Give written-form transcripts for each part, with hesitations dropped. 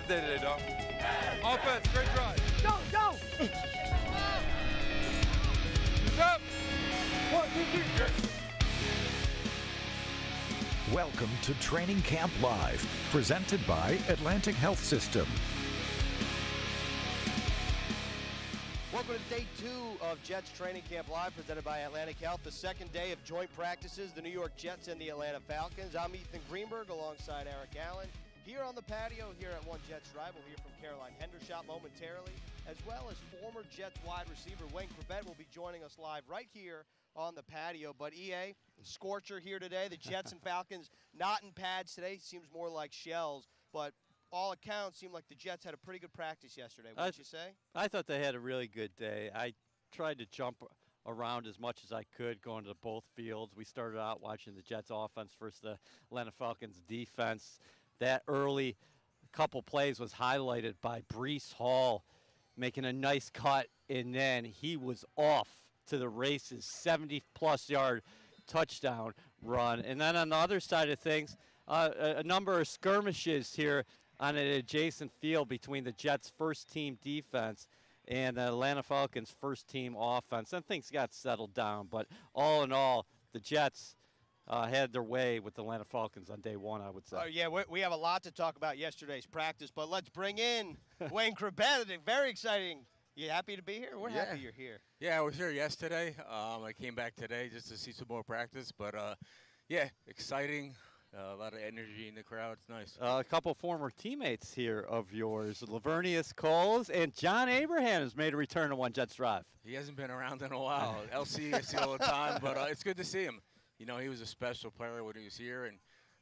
day today, dog. Offense, great drive. Go, go! He's up. 1, 2, 3. Welcome to Training Camp Live, presented by Atlantic Health System. Welcome to day 2 of Jets Training Camp Live, presented by Atlantic Health. The second day of joint practices, the New York Jets and the Atlanta Falcons. I'm Ethan Greenberg alongside Eric Allen. Here on the patio, here at One Jets Drive, we'll hear from Caroline Hendershot momentarily, as well as former Jets wide receiver Wayne Clement will be joining us live right here on the patio. But EA, scorcher here today. The Jets and Falcons not in pads today. Seems more like shells, but all accounts seem like the Jets had a pretty good practice yesterday. Wouldn't you say? I thought they had a really good day. I tried to jump around as much as I could going to both fields. We started out watching the Jets offense versus the Atlanta Falcons defense. That early couple plays was highlighted by Breece Hall making a nice cut, and then he was off to the races, 70-plus yard touchdown run. And then on the other side of things, a number of skirmishes here on an adjacent field between the Jets' first-team defense and the Atlanta Falcons' first-team offense. And things got settled down. But all in all, the Jets had their way with the Atlanta Falcons on day 1, I would say. Yeah, we have a lot to talk about yesterday's practice, but let's bring in Wayne Clement. Very exciting. You happy to be here? We're happy you're here. Yeah, I was here yesterday. I came back today just to see some more practice. But, yeah, exciting. A lot of energy in the crowd. It's nice. A couple former teammates here of yours, Lavernius Coles and John Abraham has made a return to One Jets Drive. He hasn't been around in a while. LC I see all the time, but it's good to see him. You know, he was a special player when he was here, and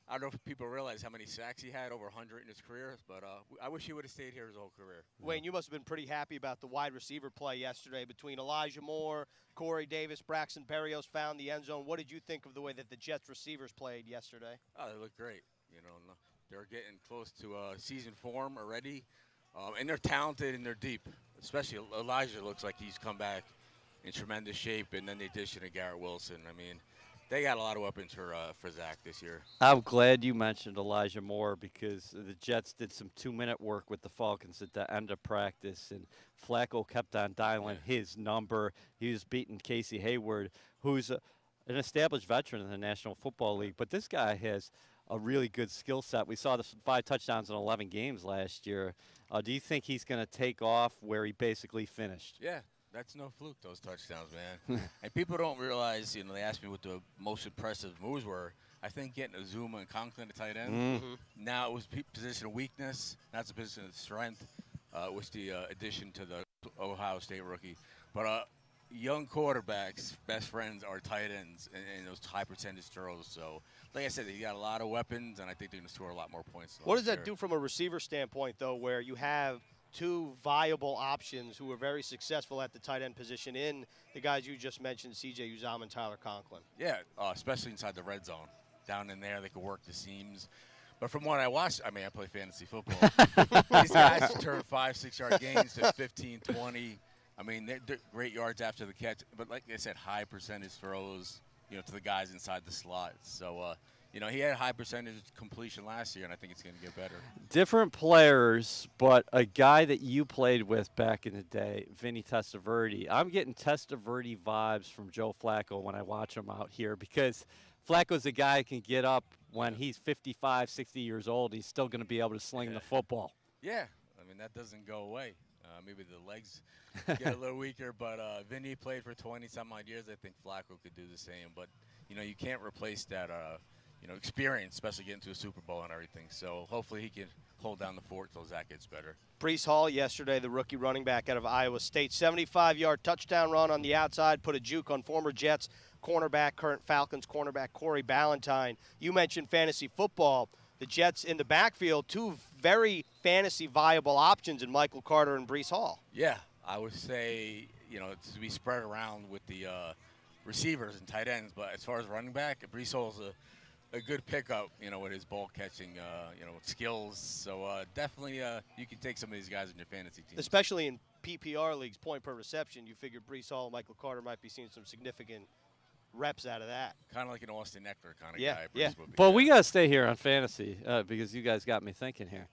I don't know if people realize how many sacks he had, over 100 in his career, but I wish he would have stayed here his whole career. Wayne, you must have been pretty happy about the wide receiver play yesterday between Elijah Moore, Corey Davis, Braxton Berrios found the end zone. What did you think of the way that the Jets receivers played yesterday? Oh, they looked great. You know, they're getting close to season form already, and they're talented and they're deep. Especially Elijah looks like he's come back in tremendous shape, and then the addition of Garrett Wilson. I mean, they got a lot of weapons for Zach this year. I'm glad you mentioned Elijah Moore because the Jets did some 2-minute work with the Falcons at the end of practice, and Flacco kept on dialing his number. He was beating Casey Hayward, who's an established veteran in the National Football League. But this guy has a really good skill set. We saw the 5 touchdowns in 11 games last year. Do you think he's going to take off where he basically finished? Yeah. That's no fluke, those touchdowns, man. And people don't realize, you know, they asked me what the most impressive moves were. I think getting Azuma and Conklin to tight end. Now it was position of weakness. That's a position of strength, with the addition to the Ohio State rookie. But young quarterbacks' best friends are tight ends and those high percentage throws. So, like I said, you got a lot of weapons, and I think they're going to score a lot more points. What does that do from a receiver standpoint, though, where you have two viable options who were very successful at the tight end position in the guys you just mentioned, C.J. Uzomah and Tyler Conklin? Yeah, especially inside the red zone. Down in there, they could work the seams. But from what I watched, I mean, I play fantasy football. These guys turn 5-6 yard gains to 15, 20. I mean, they're great yards after the catch. But like I said, high percentage throws, you know, to the guys inside the slot. So, you know, he had a high percentage completion last year, and I think it's going to get better. Different players, but a guy that you played with back in the day, Vinny Testaverde. I'm getting Testaverde vibes from Joe Flacco when I watch him out here because Flacco's a guy who can get up when he's 55, 60 years old. He's still going to be able to sling the football. Yeah, I mean, that doesn't go away. Maybe the legs get a little weaker, but Vinny played for 20-some odd years. I think Flacco could do the same. But, you know, you can't replace that you know, experience, especially getting to a Super Bowl and everything. So hopefully he can hold down the fort until Zach gets better. Breece Hall yesterday, the rookie running back out of Iowa State, 75-yard touchdown run on the outside, put a juke on former Jets cornerback, current Falcons cornerback Corey Ballantyne. You mentioned fantasy football. The Jets in the backfield, two very fantasy viable options in Michael Carter and Breece Hall. Yeah, I would say, you know, to be spread around with the receivers and tight ends. But as far as running back, Breece Hall's a good pickup, you know, with his ball catching, you know, skills. So definitely you can take some of these guys in your fantasy team. Especially in PPR leagues, point per reception, you figure Breece Hall and Michael Carter might be seeing some significant reps out of that. Kind of like an Austin Eckler kind of Yeah, guy. yeah. But we got to stay here on fantasy because you guys got me thinking here.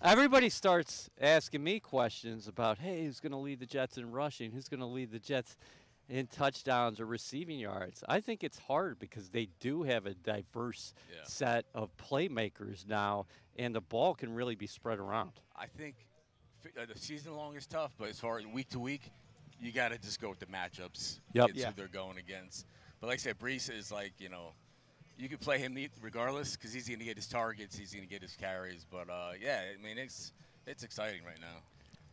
Everybody starts asking me questions about, hey, who's going to lead the Jets in rushing? Who's going to lead the Jets in touchdowns or receiving yards? I think it's hard because they do have a diverse set of playmakers now, and the ball can really be spread around. I think the season long is tough, but as far as week to week, you got to just go with the matchups. Yep. It's who they're going against. But like I said, Brees is like, you could play him regardless because he's going to get his targets, he's going to get his carries. But, yeah, I mean, it's exciting right now.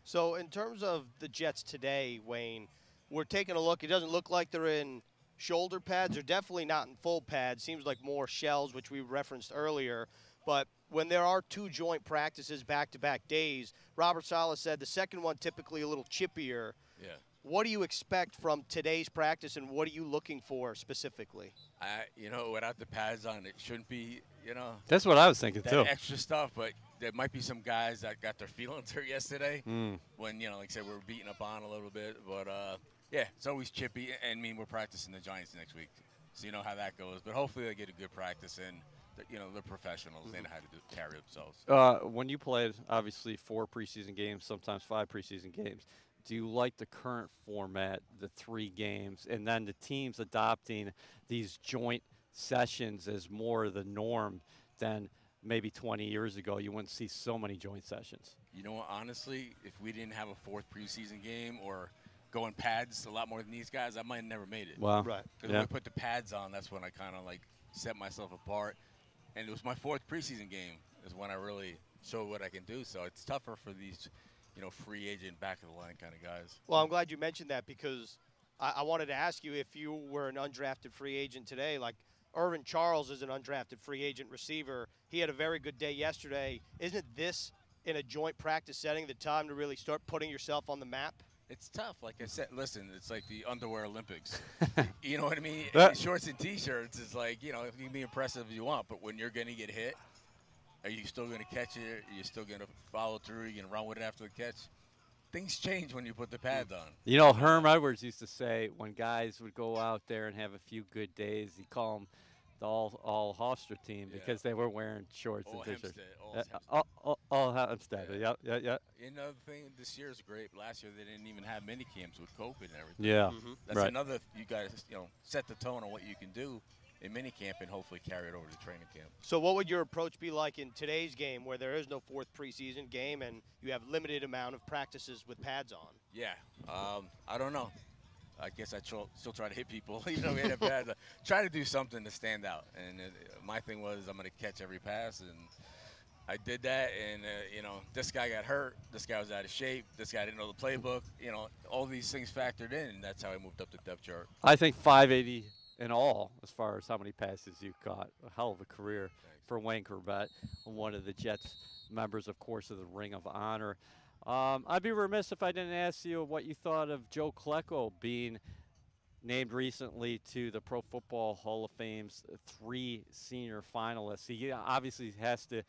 So in terms of the Jets today, Wayne, we're taking a look. It doesn't look like they're in shoulder pads. They're definitely not in full pads. Seems like more shells, which we referenced earlier. But when there are 2 joint practices back-to-back days, Robert Saleh said the second one typically a little chippier. Yeah. What do you expect from today's practice, and what are you looking for specifically? Without the pads on, it shouldn't be, That's what I was thinking, that too. extra stuff. But there might be some guys that got their feelings hurt yesterday when, like I said, we were beating up on a little bit. But, yeah, it's always chippy. And, we're practicing the Giants next week. So you know how that goes. But hopefully they get a good practice in. They're professionals. They know how to carry themselves. When you played, obviously, 4 preseason games, sometimes 5 preseason games, do you like the current format, the 3 games, and then the teams adopting these joint sessions as more the norm than maybe 20 years ago? You wouldn't see so many joint sessions. You know what, honestly, if we didn't have a 4th preseason game or going pads a lot more than these guys, I might have never made it. Wow. Right. Because when we put the pads on, that's when I kind of like set myself apart. And it was my 4th preseason game is when I really showed what I can do. So it's tougher for these, free agent, back-of-the-line kind of guys. Well, I'm glad you mentioned that because I wanted to ask you if you were an undrafted free agent today. Like Irvin Charles is an undrafted free agent receiver. He had a very good day yesterday. Isn't this, in a joint practice setting, the time to really start putting yourself on the map? It's tough. Like I said, listen, it's like the underwear Olympics. You know what I mean? Shorts and T-shirts is like, you can be impressive if you want, but when you're going to get hit, are you still going to catch it? Are you still going to follow through? Are you going to run with it after the catch? Things change when you put the pads on. Herm Edwards used to say when guys would go out there and have a few good days, he'd call them the all Hofstra team because they were wearing shorts and T-shirts. All Hempstead. Yeah. Yep. Another thing, this year is great. Last year they didn't even have mini camps with COVID and everything. Yeah. That's another. You guys, set the tone on what you can do in mini camp and hopefully carry it over to training camp. So what would your approach be like in today's game where there is no 4th preseason game and you have limited amount of practices with pads on? Yeah. I don't know. I guess I still try to hit people, even though we had a pads on. Try to do something to stand out. And my thing was I'm going to catch every pass, and I did that. And, this guy got hurt. This guy was out of shape. This guy didn't know the playbook. All these things factored in, and that's how I moved up the depth chart. I think 580 in all as far as how many passes you caught. A hell of a career for Wayne Corbett, one of the Jets members, of course, of the Ring of Honor. I'd be remiss if I didn't ask you what you thought of Joe Klecko being named recently to the Pro Football Hall of Fame's 3 senior finalists. He obviously has to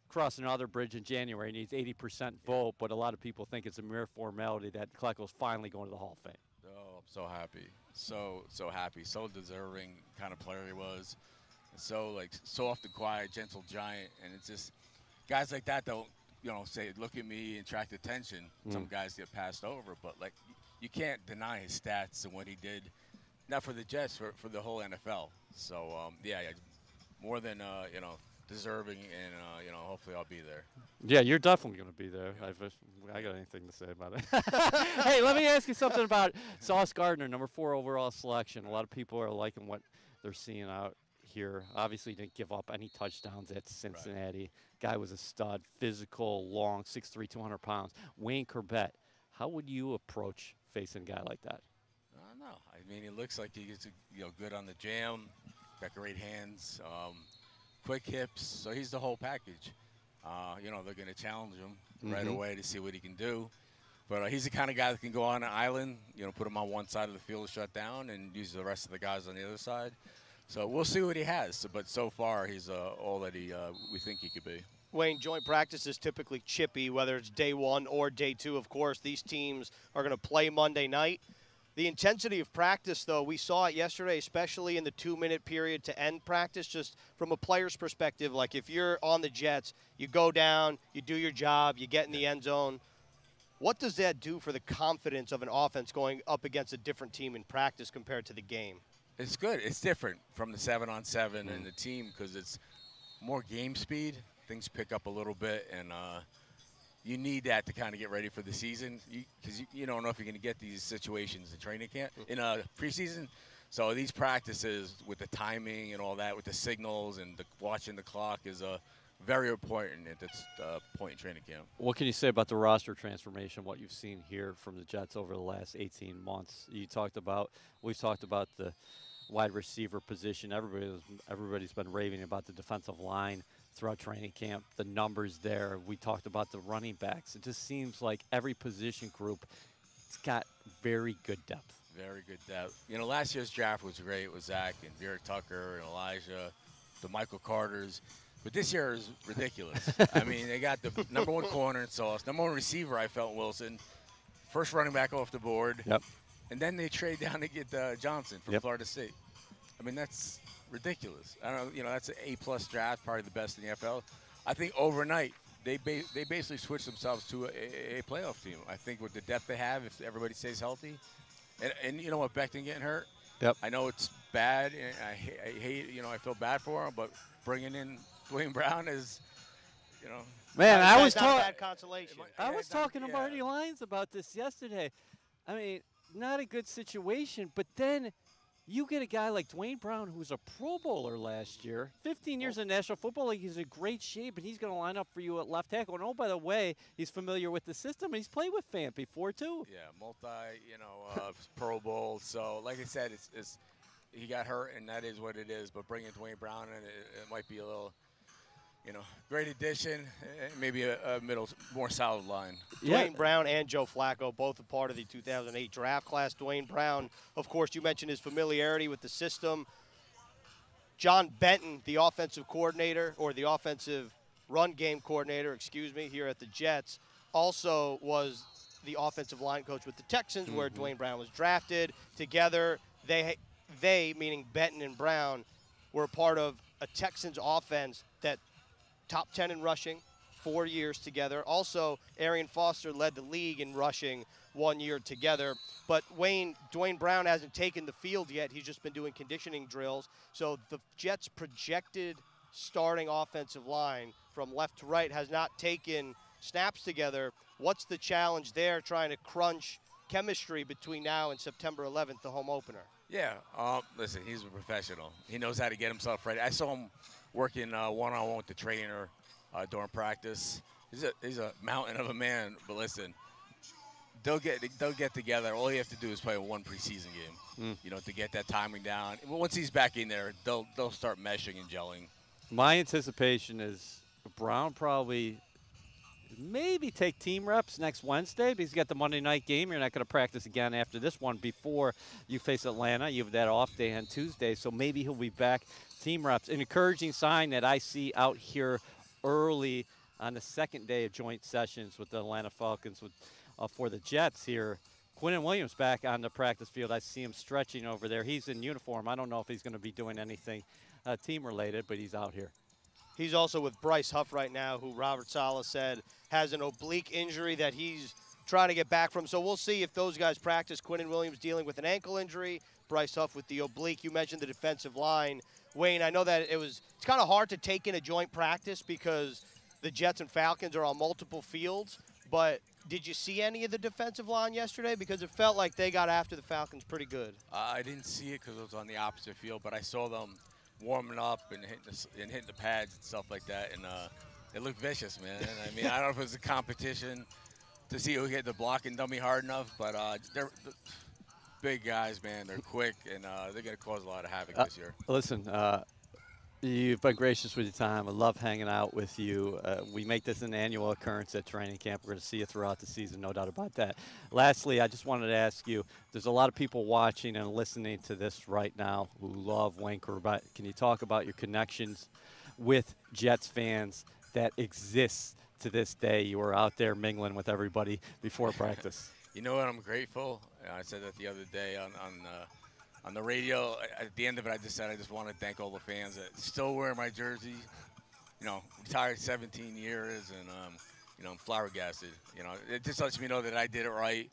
cross another bridge in January. He needs 80% vote, but a lot of people think it's a mere formality that Klecko's finally going to the Hall of Fame. Oh, I'm so happy. So happy. So deserving kind of player he was. So soft and quiet, gentle giant. And it's just guys like that don't, say, look at me and attract attention. Some guys get passed over, but you can't deny his stats and what he did, not for the Jets, for the whole NFL. So, more than, deserving, and, hopefully I'll be there. Yeah, you're definitely going to be there. I got anything to say about it. Hey, let me ask you something about Sauce Gardner, number 4 overall selection. A lot of people are liking what they're seeing out here. Obviously didn't give up any touchdowns at Cincinnati. Guy was a stud, physical, long, 6'3", 200 pounds. Wayne Corbett, how would you approach facing a guy like that? I don't know. I mean, it looks like he's good on the jam, got great hands, quick hips. So he's the whole package. They're going to challenge him right away to see what he can do. But he's the kind of guy that can go on an island, put him on one side of the field, shut down, and use the rest of the guys on the other side. So we'll see what he has. But so far, he's all that we think he could be. Wayne, joint practice is typically chippy, whether it's day 1 or day 2. Of course, these teams are going to play Monday night. The intensity of practice, though, we saw it yesterday, especially in the 2-minute period to end practice, just from a player's perspective. Like, if you're on the Jets, you go down, you do your job, you get in the end zone. What does that do for the confidence of an offense going up against a different team in practice compared to the game? It's good. It's different from the 7-on-7 and the team because it's more game speed. Things pick up a little bit, and you need that to kind of get ready for the season because you don't know if you're going to get these situations in training camp, in preseason. So these practices with the timing and all that, with the signals and watching the clock is very important at this point in training camp. What can you say about the roster transformation, what you've seen here from the Jets over the last 18 months? We've talked about the wide receiver position. Everybody's been raving about the defensive line throughout training camp, the numbers there. We talked about the running backs. It just seems like every position group, it's got very good depth. Very good depth. You know, last year's draft was great with Zach and Vera Tucker and Elijah, the Michael Carters. But this year is ridiculous. I mean, they got the #1 corner in Sauce, #1 receiver, I felt, Wilson, first running back off the board. Yep. And then they trade down to get Johnson from Florida State. I mean, that's ridiculous. I don't know, you know, that's an A+ draft, probably the best in the NFL. I think overnight they basically switched themselves to a playoff team. I think with the depth they have, if everybody stays healthy, and you know what, Becton getting hurt. Yep. I know it's bad, and I hate, you know, I feel bad for him, but bringing in Dwayne Brown is, you know. Man, I was talking to Marty Lyons about this yesterday. I mean, not a good situation, but then you get a guy like Dwayne Brown, who's a Pro Bowler last year, 15 years in the National Football League. He's in great shape, and he's going to line up for you at left tackle. And, oh, by the way, he's familiar with the system, and he's played with Fant before, too. Yeah, Pro Bowl. So, like I said, it's he got hurt, and that is what it is. But bringing Dwayne Brown in, it might be a little, you know, great addition, maybe a more solid line. Dwayne Brown and Joe Flacco, both a part of the 2008 draft class. Dwayne Brown, of course, you mentioned his familiarity with the system. John Benton, the offensive coordinator, or the offensive run game coordinator, here at the Jets, also was the offensive line coach with the Texans, where Dwayne Brown was drafted. Together, they, meaning Benton and Brown, were a part of a Texans offense that top 10 in rushing, 4 years together. Also, Arian Foster led the league in rushing 1 year together. But Dwayne Brown hasn't taken the field yet. He's just been doing conditioning drills. So the Jets' projected starting offensive line from left to right has not taken snaps together. What's the challenge there, trying to crunch chemistry between now and September 11th, the home opener? Yeah, listen, he's a professional. He knows how to get himself ready. I saw him working one-on-one with the trainer during practice. He's a mountain of a man, but listen, they'll get together. All you have to do is play one preseason game, you know, to get that timing down. Once he's back in there, they'll start meshing and gelling. My anticipation is Brown probably maybe take team reps next Wednesday because you got the Monday night game. You're not going to practice again after this one before you face Atlanta. You have that off day on Tuesday, so maybe he'll be back team reps. An encouraging sign that I see out here early on the second day of joint sessions with the Atlanta Falcons for the Jets here. Quinnen Williams back on the practice field. I see him stretching over there. He's in uniform. I don't know if he's going to be doing anything team-related, but he's out here. He's also with Bryce Huff right now, who Robert Saleh said has an oblique injury that he's trying to get back from. So we'll see if those guys practice. Quinnen Williams dealing with an ankle injury, Bryce Huff with the oblique. You mentioned the defensive line. Wayne, I know that it's kind of hard to take in a joint practice because the Jets and Falcons are on multiple fields, but did you see any of the defensive line yesterday? Because it felt like they got after the Falcons pretty good. I didn't see it because it was on the opposite field, but I saw them warming up and hitting the pads and stuff like that, and it looked vicious, man. I mean, I don't know if it was a competition to see who hit the block and dummy hard enough, but they're big guys, man. They're quick, and they're going to cause a lot of havoc this year. Listen, you've been gracious with your time. I love hanging out with you. We make this an annual occurrence at training camp. We're going to see you throughout the season, no doubt about that. Lastly, I just wanted to ask you, there's a lot of people watching and listening to this right now who love Wayne Corbett. Can you talk about your connections with Jets fans that exists to this day you were out there mingling with everybody before practice? You know what? I'm grateful. I said that the other day on the radio. At the end of it, I just said I just want to thank all the fans that still wear my jersey. You know, retired 17 years, and you know, I'm flabbergasted. You know, it just lets me know that I did it right,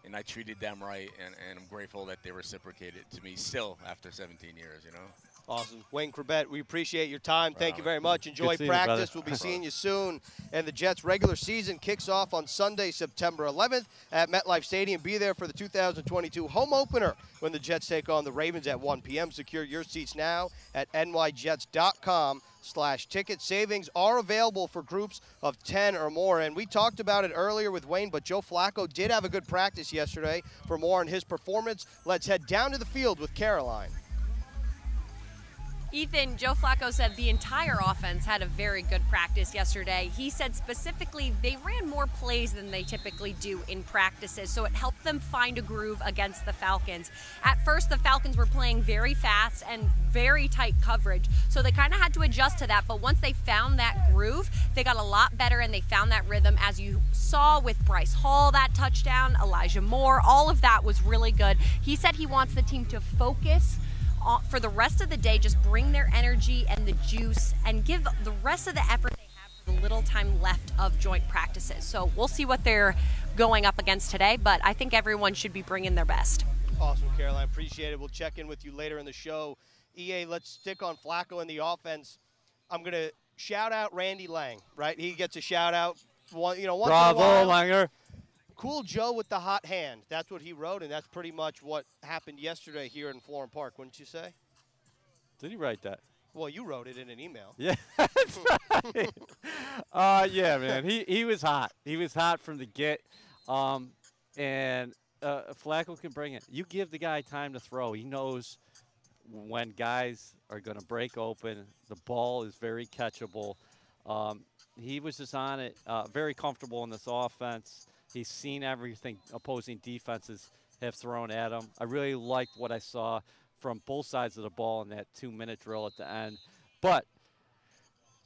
and I treated them right, and I'm grateful that they reciprocated to me still after 17 years. You know. Awesome. Wayne Corbett, we appreciate your time. Thank you very much. Enjoy seeing you, practice. brother. We'll be seeing you soon. And the Jets' regular season kicks off on Sunday, September 11th at MetLife Stadium. Be there for the 2022 home opener when the Jets take on the Ravens at 1 p.m. Secure your seats now at nyjets.com/ticket. Savings are available for groups of 10 or more. And we talked about it earlier with Wayne, but Joe Flacco did have a good practice yesterday. For more on his performance, let's head down to the field with Caroline. Ethan, Joe Flacco said the entire offense had a very good practice yesterday. He said specifically they ran more plays than they typically do in practices, so it helped them find a groove against the Falcons. At first, the Falcons were playing very fast and very tight coverage, so they kind of had to adjust to that, but once they found that groove, they got a lot better and they found that rhythm, as you saw with Bryce Hall, that touchdown, Elijah Moore, all of that was really good. He said he wants the team to focus for the rest of the day, just bring their energy and the juice and give the rest of the effort they have for the little time left of joint practices. So we'll see what they're going up against today, but I think everyone should be bringing their best. Awesome, Caroline. Appreciate it. We'll check in with you later in the show. EA, let's stick on Flacco and the offense. I'm going to shout out Randy Lang, right? He gets a shout out, once Bravo, in a while. Langer. Cool Joe with the hot hand. That's what he wrote, and that's pretty much what happened yesterday here in Florham Park, wouldn't you say? Did he write that? Well, you wrote it in an email. Yeah, that's right. Yeah, man, he was hot. He was hot from the get, and Flacco can bring it. You give the guy time to throw. He knows when guys are going to break open. The ball is very catchable. He was just on it, very comfortable in this offense. He's seen everything opposing defenses have thrown at him. I really liked what I saw from both sides of the ball in that 2-minute drill at the end. But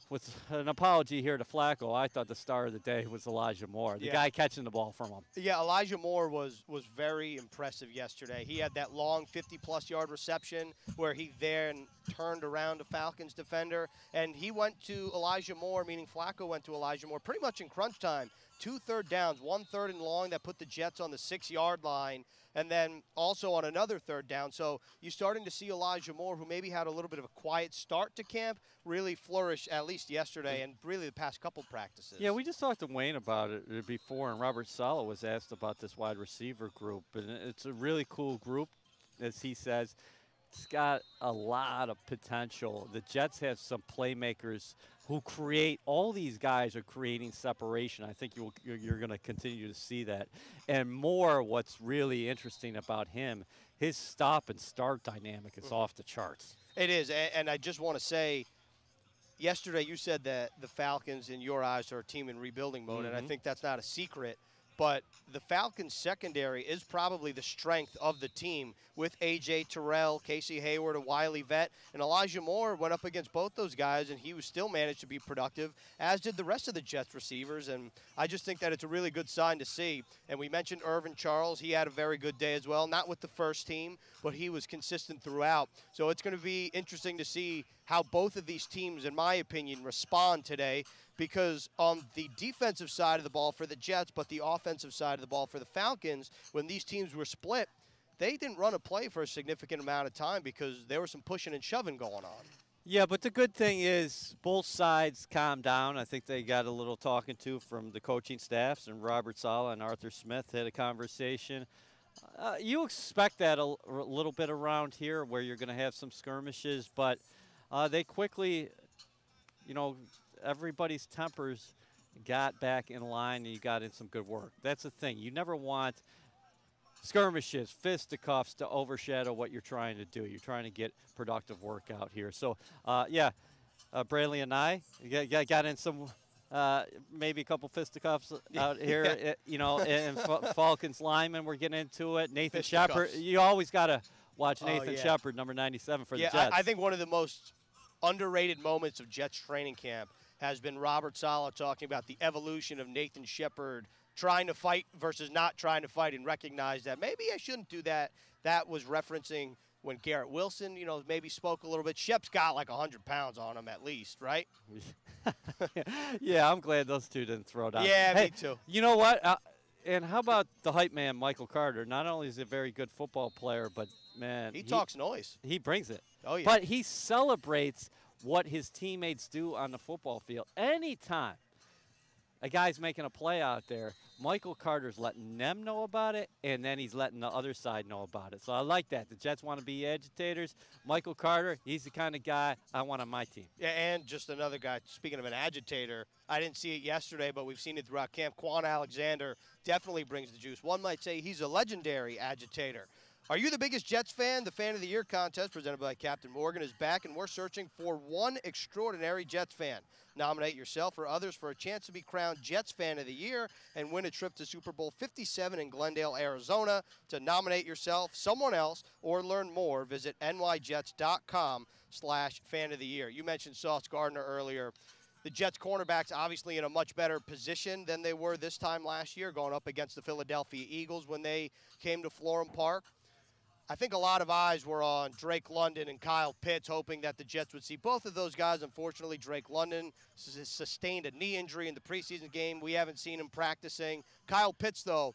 with an apology here to Flacco, I thought the star of the day was Elijah Moore, the guy catching the ball from him. Yeah, Elijah Moore was very impressive yesterday. He had that long 50-plus yard reception where he then turned around a Falcons defender, and he went to Elijah Moore, meaning Flacco went to Elijah Moore pretty much in crunch time. 2 third downs, 1 third and long that put the Jets on the 6-yard line, and then also on another third down. So you're starting to see Elijah Moore, who maybe had a little bit of a quiet start to camp, really flourish at least yesterday and really the past couple practices. Yeah, we just talked to Wayne about it before, and Robert Saleh was asked about this wide receiver group. And it's a really cool group, as he says. It's got a lot of potential. The Jets have some playmakers who create. All these guys are creating separation. I think you're going to continue to see that. And more, what's really interesting about him, his stop and start dynamic is off the charts. It is, and I just want to say, yesterday you said that the Falcons, in your eyes, are a team in rebuilding mode, and I think that's not a secret. But the Falcons' secondary is probably the strength of the team with A.J. Terrell, Casey Hayward, a wily vet. And Elijah Moore went up against both those guys, and he was still managed to be productive, as did the rest of the Jets receivers. And I just think that it's a really good sign to see. And we mentioned Irvin Charles. He had a very good day as well, not with the first team, but he was consistent throughout. So it's going to be interesting to see how both of these teams, in my opinion, respond today, because on the defensive side of the ball for the Jets, but the offensive side of the ball for the Falcons, when these teams were split, they didn't run a play for a significant amount of time because there was some pushing and shoving going on. Yeah, but the good thing is both sides calmed down. I think they got a little talking to from the coaching staffs, and Robert Saleh and Arthur Smith had a conversation. You expect that a little bit around here where you're going to have some skirmishes, but they quickly, you know, everybody's tempers got back in line, and you got in some good work. That's the thing. You never want skirmishes, fisticuffs to overshadow what you're trying to do. You're trying to get productive work out here. So, Brayley and I got in some maybe a couple fisticuffs out here, you know, and Falcons linemen were getting into it. Nathan Shepard, you always got to watch Nathan Shepard, number 97 for the Jets. I think one of the most underrated moments of Jets training camp has been Robert Saleh talking about the evolution of Nathan Shepard trying to fight versus not trying to fight, and recognize that maybe I shouldn't do that. That was referencing when Garrett Wilson, maybe spoke a little bit. Shep's got like 100 pounds on him at least, right? Yeah, I'm glad those two didn't throw down. Yeah, hey, me too. You know what? And how about the hype man, Michael Carter? Not only is he a very good football player, but, man. He talks noise. He brings it. Oh, yeah. But he celebrates what his teammates do on the football field. Anytime a guy's making a play out there, Michael Carter's letting them know about it, and then he's letting the other side know about it. So I like that. The Jets want to be agitators. Michael Carter, he's the kind of guy I want on my team. Yeah, and just another guy, speaking of an agitator, I didn't see it yesterday, but we've seen it throughout camp. Quan Alexander definitely brings the juice. One might say he's a legendary agitator. Are you the biggest Jets fan? The Fan of the Year contest presented by Captain Morgan is back, and we're searching for one extraordinary Jets fan. Nominate yourself or others for a chance to be crowned Jets Fan of the Year and win a trip to Super Bowl 57 in Glendale, Arizona. To nominate yourself, someone else, or learn more, visit nyjets.com/fan of the year. You mentioned Sauce Gardner earlier. The Jets cornerbacks obviously in a much better position than they were this time last year, going up against the Philadelphia Eagles when they came to Florham Park. I think a lot of eyes were on Drake London and Kyle Pitts, hoping that the Jets would see both of those guys. Unfortunately, Drake London sustained a knee injury in the preseason game. We haven't seen him practicing. Kyle Pitts, though,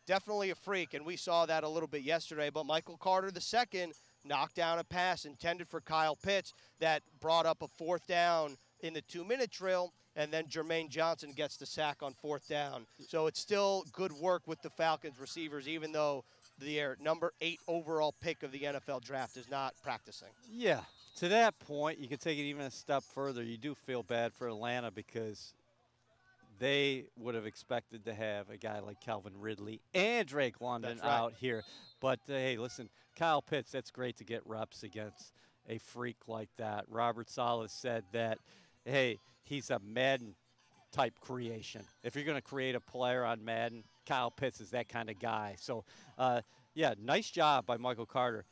definitely a freak, and we saw that a little bit yesterday. But Michael Carter II knocked down a pass intended for Kyle Pitts that brought up a 4th down in the 2-minute drill, and then Jermaine Johnson gets the sack on 4th down. So it's still good work with the Falcons receivers, even though their number 8 overall pick of the NFL draft is not practicing. Yeah, to that point, you can take it even a step further. You do feel bad for Atlanta because they would have expected to have a guy like Calvin Ridley and Drake London out here. But, hey, listen, Kyle Pitts, that's great to get reps against a freak like that. Robert Saleh said that, hey, he's a Madden-type creation. If you're going to create a player on Madden, Kyle Pitts is that kind of guy. So, yeah, nice job by Michael Carter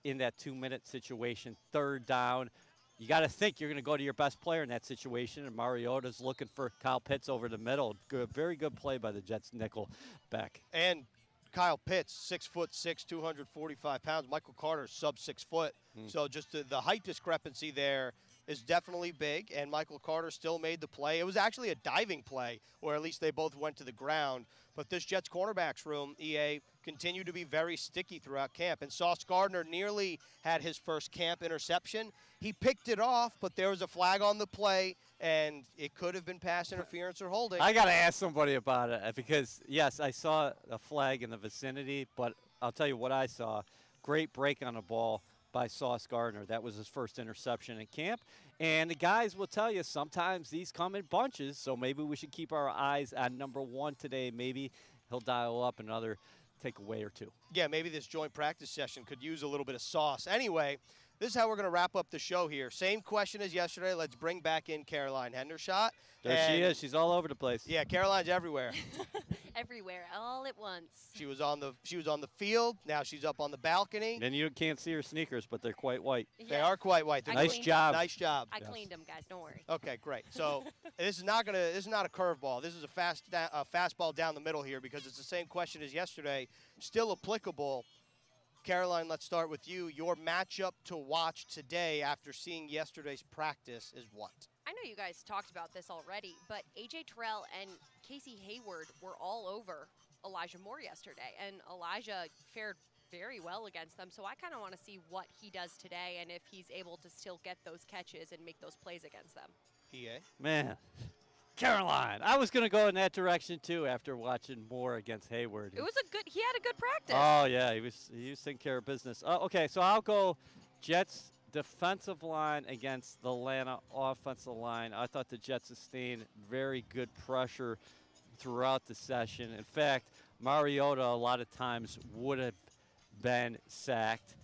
in that 2-minute situation, 3rd down. You got to think you're going to go to your best player in that situation, and Mariota's looking for Kyle Pitts over the middle. Good, very good play by the Jets nickel back. And Kyle Pitts, 6'6", 245 pounds. Michael Carter, sub 6 foot. So just the height discrepancy there is definitely big, and Michael Carter still made the play. It was actually a diving play, or at least they both went to the ground. But this Jets cornerbacks room, EA, continued to be very sticky throughout camp. And Sauce Gardner nearly had his first camp interception. He picked it off, but there was a flag on the play, and it could have been pass interference or holding. I got to ask somebody about it because, yes, I saw a flag in the vicinity, but I'll tell you what I saw. Great break on the ball by Sauce Gardner. That was his first interception in camp. And the guys will tell you sometimes these come in bunches, so maybe we should keep our eyes on number 1 today. Maybe he'll dial up another takeaway or 2. Yeah, maybe this joint practice session could use a little bit of sauce. Anyway, this is how we're going to wrap up the show here. Same question as yesterday. Let's bring back in Caroline Hendershot. There she is. She's all over the place. Yeah, Caroline's everywhere. Everywhere, all at once. She was on the field. Now she's up on the balcony. And you can't see her sneakers, but they're quite white. Yeah. They are quite white. Nice job. Nice job. I cleaned them, guys. Don't worry. Okay, great. So this is not a curveball. This is a fastball down the middle here because it's the same question as yesterday, still applicable. Caroline, let's start with you. Your matchup to watch today after seeing yesterday's practice is what? I know you guys talked about this already, but A.J. Terrell and Casey Hayward were all over Elijah Moore yesterday, and Elijah fared very well against them. So I kind of want to see what he does today and if he's able to still get those catches and make those plays against them. EA? Man, Caroline, I was going to go in that direction too after watching Moore against Hayward. It was he had a good practice. Oh, yeah, he was taking care of business. Okay, so I'll go Jets defensive line against the Atlanta offensive line. I thought the Jets sustained very good pressure throughout the session. In fact, Mariota a lot of times would have been sacked,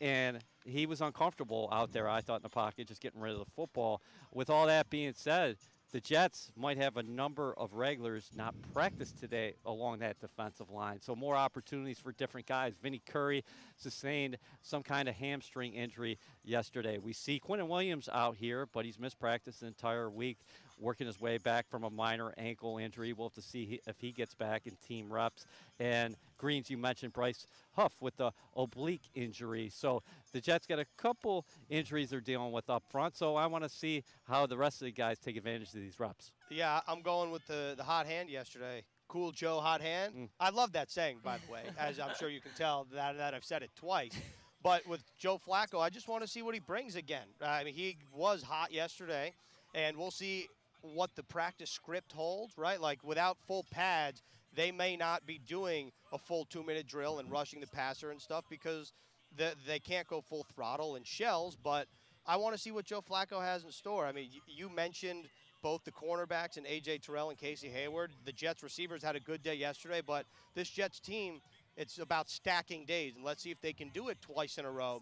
and he was uncomfortable out there, I thought, in the pocket, just getting rid of the football. With all that being said, the Jets might have a number of regulars not practice today along that defensive line. So more opportunities for different guys. Vinny Curry sustained some kind of hamstring injury yesterday. We see Quentin Williams out here, but he's missed practice the entire week, working his way back from a minor ankle injury. We'll have to see if he gets back in team reps. And Greens, you mentioned Bryce Huff with the oblique injury. So the Jets got a couple injuries they're dealing with up front. So I want to see how the rest of the guys take advantage of these reps. Yeah, I'm going with the hot hand yesterday. Cool Joe hot hand. I love that saying, by the way, as I'm sure you can tell that I've said it twice. But with Joe Flacco, I just want to see what he brings again. I mean, he was hot yesterday, and we'll see what the practice script holds, right? Like, without full pads, they may not be doing a full 2-minute drill and rushing the passer and stuff because they can't go full throttle in shells. But I want to see what Joe Flacco has in store. I mean, you mentioned both the cornerbacks and A.J. Terrell and Casey Hayward. The Jets receivers had a good day yesterday, but this Jets team, it's about stacking days, and let's see if they can do it twice in a row.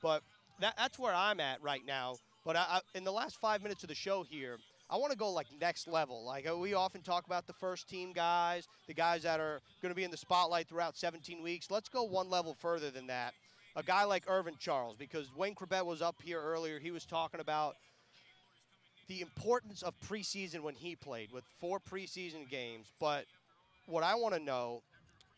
But that's where I'm at right now. But in the last 5 minutes of the show here, I want to go like next level. Like we often talk about the first team guys, the guys that are going to be in the spotlight throughout 17 weeks. Let's go one level further than that. A guy like Irvin Charles, because Wayne Corbett was up here earlier. He was talking about the importance of preseason when he played with 4 preseason games. But what I want to know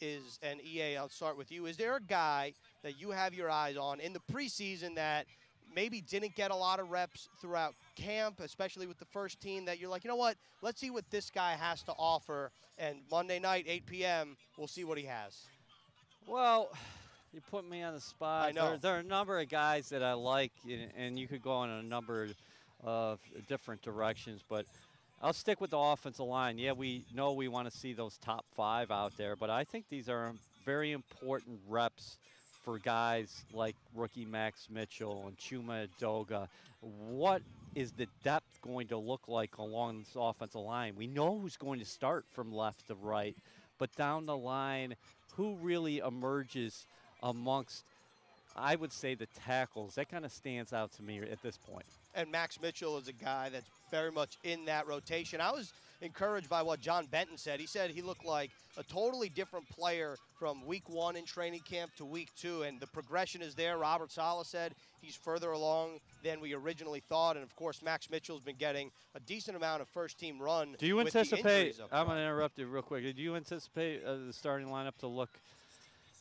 is, and EA, I'll start with you, is there a guy that you have your eyes on in the preseason that maybe didn't get a lot of reps throughout camp, especially with the first team, that you're like, you know what, let's see what this guy has to offer, and Monday night, 8 p.m., we'll see what he has? Well, you put me on the spot. I know. There are a number of guys that I like, and you could go in a number of different directions, but I'll stick with the offensive line. Yeah, we know we want to see those top 5 out there, but I think these are very important reps for guys like rookie Max Mitchell and Chuma Edoga. What is the depth going to look like along this offensive line? We know who's going to start from left to right, but down the line, who really emerges amongst, I would say, the tackles? That kind of stands out to me at this point. And Max Mitchell is a guy that's very much in that rotation. I was encouraged by what John Benton said. He said he looked like a totally different player from week 1 in training camp to week 2, and the progression is there. Robert Saleh said he's further along than we originally thought, and of course Max Mitchell's been getting a decent amount of first-team run. Do you with anticipate, I'm going to interrupt you real quick, do you anticipate the starting lineup to look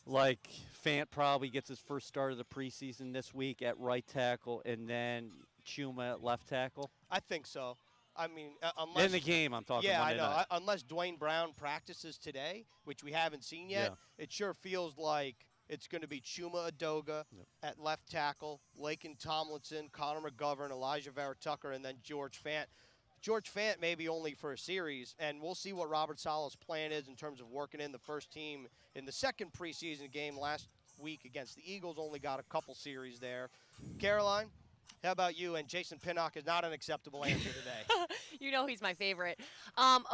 like Fant probably gets his first start of the preseason this week at right tackle, and then Chuma at left tackle? I think so. I mean, unless in the game, I'm talking. Yeah, Monday I know. night. Unless Dwayne Brown practices today, which we haven't seen yet, it sure feels like it's going to be Chuma Edoga at left tackle, Laken Tomlinson, Connor McGovern, Elijah Vera-Tucker, and then George Fant. George Fant maybe only for a series, and we'll see what Robert Saleh's plan is in terms of working in the first team in the second preseason game last week against the Eagles. Only got a couple series there. Caroline, how about you? And Jason Pinnock is not an acceptable answer today. You know he's my favorite.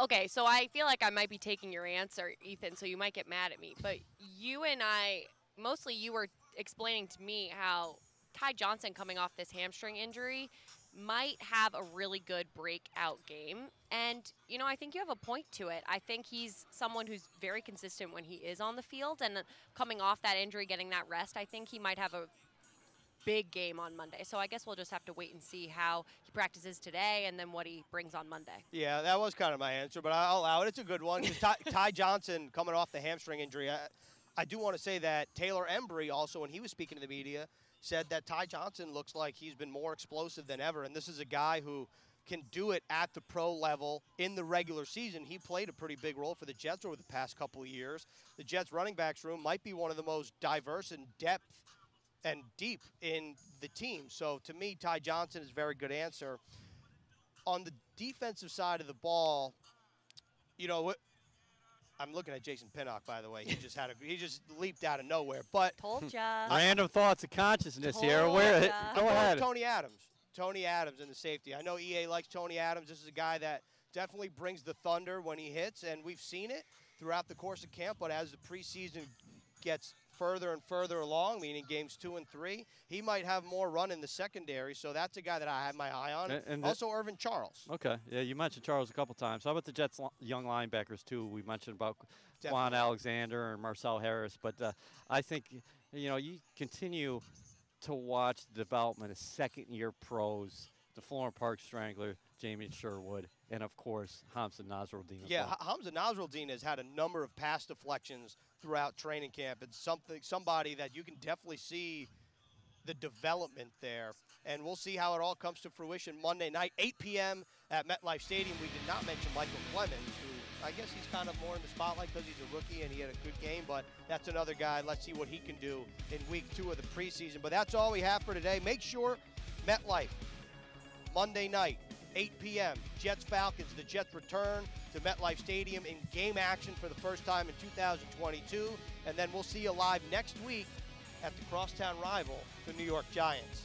Okay, so I feel like I might be taking your answer, Ethan, so you might get mad at me. But you and I, mostly you were explaining to me how Ty Johnson coming off this hamstring injury might have a really good breakout game. And, you know, I think you have a point to it. I think he's someone who's very consistent when he is on the field. And coming off that injury, getting that rest, I think he might have a big game on Monday. So I guess we'll just have to wait and see how he practices today and then what he brings on Monday. Yeah, that was kind of my answer, but I'll allow it. It's a good one. Ty Johnson coming off the hamstring injury, I do want to say that Taylor Embry also, when he was speaking to the media, said that Ty Johnson looks like he's been more explosive than ever, and this is a guy who can do it at the pro level in the regular season. He played a pretty big role for the Jets over the past couple of years. The Jets running backs room might be one of the most diverse in depth and deep in the team. So to me, Ty Johnson is a very good answer. On the defensive side of the ball, you know, I'm looking at Jason Pinnock, by the way. He just leaped out of nowhere. But told ya. Random thoughts of consciousness Told here. ya. Go ahead. Tony Adams. Tony Adams in the safety. I know EA likes Tony Adams. This is a guy that definitely brings the thunder when he hits, and we've seen it throughout the course of camp. But as the preseason gets further and further along, meaning games 2 and 3. He might have more run in the secondary, so that's a guy that I have my eye on. And also, Irvin Charles. Okay, yeah, you mentioned Charles a couple times. How about the Jets' young linebackers, too? We mentioned about Quan Alexander and Marcel Harris, but I think, you continue to watch the development of second-year pros, the Florham Park Strangler, Jamie Sherwood, and, of course, Hamza Nasruddin. Yeah, Hamza Nasruddin has had a number of pass deflections throughout training camp. It's somebody that you can definitely see the development there. And we'll see how it all comes to fruition Monday night, 8 p.m. at MetLife Stadium. We did not mention Michael Clement, who I guess he's kind of more in the spotlight because he's a rookie and he had a good game, but that's another guy. Let's see what he can do in week 2 of the preseason. But that's all we have for today. Make sure MetLife, Monday night, 8 p.m., Jets Falcons. The Jets return to MetLife Stadium in game action for the first time in 2022. And then we'll see you live next week at the crosstown rival, the New York Giants.